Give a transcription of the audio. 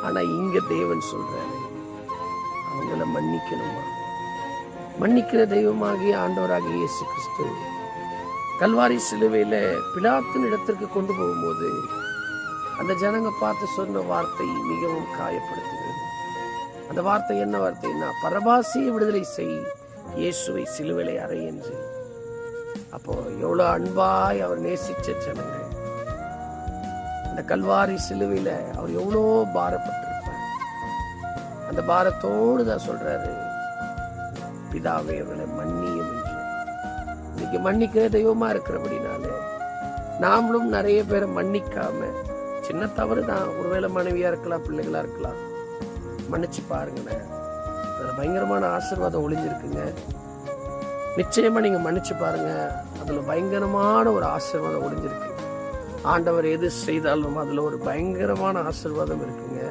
ஆனா இங்க தேவன் சொல்றாரு, அவங்கள மன்னிக்கணுமா. மன்னிக்கிற தெய்வமாகிய ஆண்டவராகிய இயேசு கிறிஸ்து கல்வாரி சிலுவையில பிலாத்தின் இடத்திற்கு கொண்டு போகும்போது அந்த ஜனங்க பார்த்து சொன்ன வார்த்தை மிகவும் காயப்படுத்துகிறது. அந்த வார்த்தை என்ன வார்த்தைன்னா, பரபாசியை விடுதலை செய், இயேசுவை சிலுவையிலே அறை என்று. அப்போ எவ்வளவு அன்பாய் அவர் நேசிச்ச ஜனங்கள். அந்த கல்வாரி சிலுவையில அவர் எவ்வளோ பாரப்பட்டிருப்பார். அந்த பாரத்தோடு தான் சொல்றாரு, பிதாவே அவர்களை மன்னியும் என்று. இன்னைக்கு மன்னிக்கிற தெய்வமா இருக்கிறபடினாலே நாமளும் நிறைய பேரை மன்னிக்காம, சின்ன தவறு தான், ஒருவேளை மனைவியா இருக்கலாம், பிள்ளைகளா இருக்கலாம், மன்னிச்சு பாருங்களேன். அதுல பயங்கரமான ஆசீர்வாதம் ஒளிஞ்சிருக்குங்க. நிச்சயமா நீங்க மன்னிச்சு பாருங்க, அதுல பயங்கரமான ஒரு ஆசீர்வாதம் ஒளிஞ்சிருக்கு. ஆண்டவர் எது செய்தாலும் அதுல ஒரு பயங்கரமான ஆசீர்வாதம் இருக்கு.